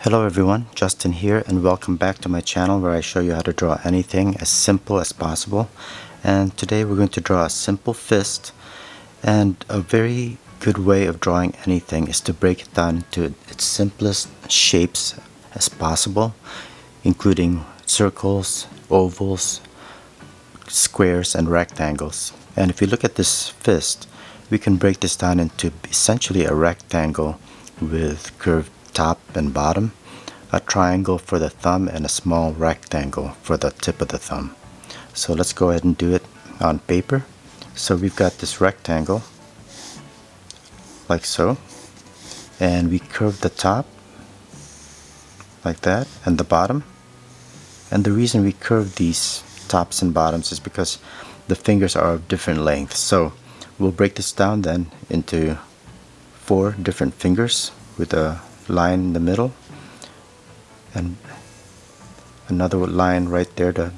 Hello everyone, Justin here, and welcome back to my channel where I show you how to draw anything as simple as possible. And today we're going to draw a simple fist, and a very good way of drawing anything is to break it down into its simplest shapes as possible, including circles, ovals, squares, and rectangles. And if you look at this fist, we can break this down into essentially a rectangle with curved top and bottom, a triangle for the thumb, and a small rectangle for the tip of the thumb. So let's go ahead and do it on paper. So we've got this rectangle like so, and we curve the top like that and the bottom. And the reason we curve these tops and bottoms is because the fingers are of different lengths. So we'll break this down then into 4 different fingers with a line in the middle and another line right there to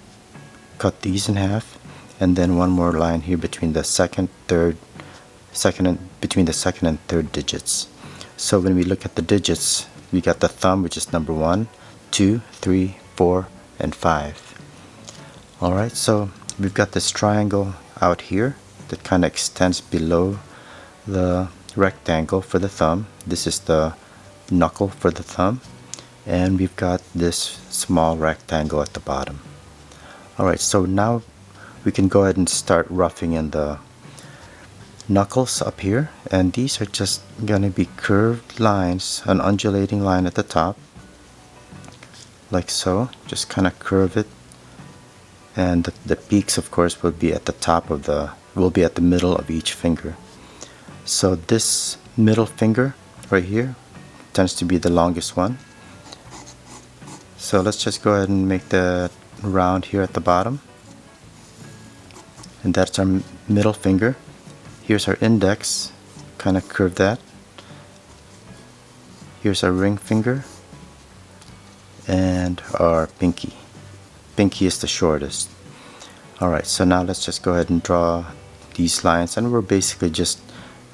cut these in half, and then one more line here between the second and third digits. So when we look at the digits, we got the thumb, which is number 1, 2, 3, 4, and 5. Alright, so we've got this triangle out here that kind of extends below the rectangle for the thumb. This is the knuckle for the thumb, and we've got this small rectangle at the bottom. Alright, so now we can go ahead and start roughing in the knuckles up here, and these are just gonna be curved lines, an undulating line at the top like so. Just kind of curve it, and the peaks of course will be at the middle of each finger. So this middle finger right here tends to be the longest one. So let's just go ahead and make the round here at the bottom, and that's our middle finger. Here's our index, kind of curve that. Here's our ring finger and our pinky. Pinky is the shortest. Alright, so now let's just go ahead and draw these lines, and we're basically just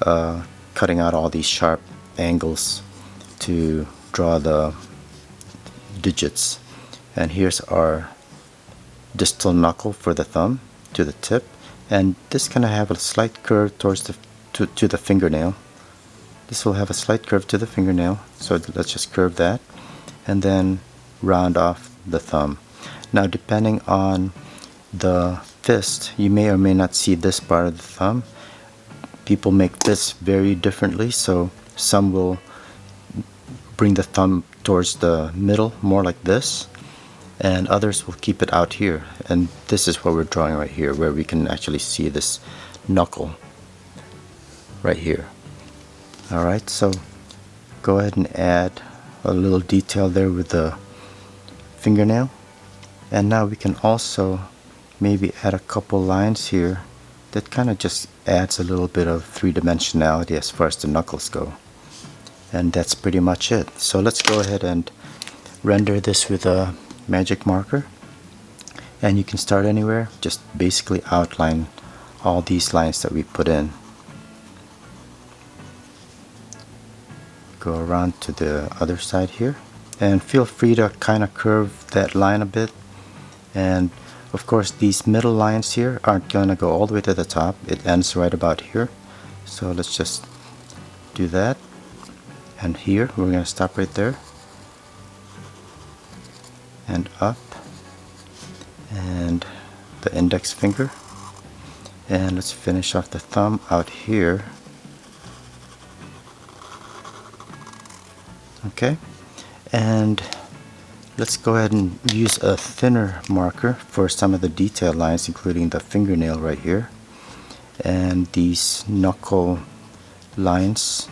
cutting out all these sharp angles to draw the digits. And here's our distal knuckle for the thumb to the tip, and this kind of have a slight curve towards to the fingernail. This will have a slight curve to the fingernail, so let's just curve that and then round off the thumb. Now depending on the fist, you may or may not see this part of the thumb. People make fists very differently, so some will bring the thumb towards the middle, more like this, and others will keep it out here. And this is what we're drawing right here, where we can actually see this knuckle right here. Alright, so go ahead and add a little detail there with the fingernail, and now we can also maybe add a couple lines here that kind of just adds a little bit of three-dimensionality as far as the knuckles go. And that's pretty much it. So let's go ahead and render this with a magic marker, and you can start anywhere. Just basically outline all these lines that we put in. Go around to the other side here, and feel free to kind of curve that line a bit. And of course these middle lines here aren't gonna go all the way to the top. It ends right about here, so let's just do that. And here we're going to stop right there and up, and the index finger, and let's finish off the thumb out here. Okay, and let's go ahead and use a thinner marker for some of the detail lines, including the fingernail right here and these knuckle lines.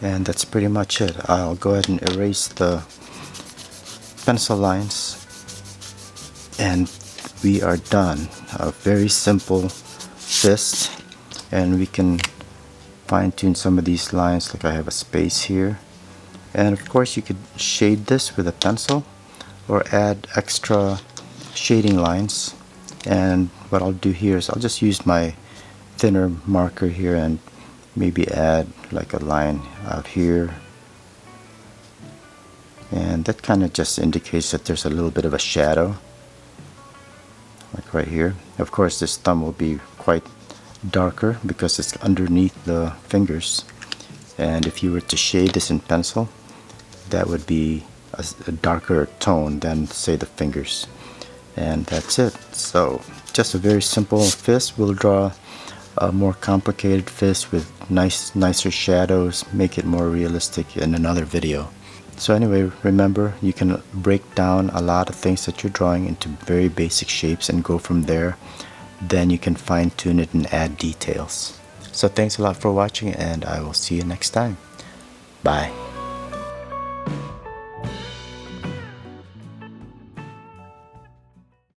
And that's pretty much it. I'll go ahead and erase the pencil lines, and we are done. A very simple fist, and we can fine-tune some of these lines, like I have a space here. And of course you could shade this with a pencil or add extra shading lines. And what I'll do here is I'll just use my thinner marker here and maybe add like a line out here and that kind of just indicates that there's a little bit of a shadow, like right here. Of course, this thumb will be quite darker because it's underneath the fingers, and if you were to shade this in pencil, that would be a darker tone than, say, the fingers. And that's it. So just a very simple fist. We'll draw a more complicated fist with nicer shadows, make it more realistic in another video. So anyway, remember, you can break down a lot of things that you're drawing into very basic shapes and go from there. Then you can fine tune it and add details. So thanks a lot for watching, and I will see you next time. Bye.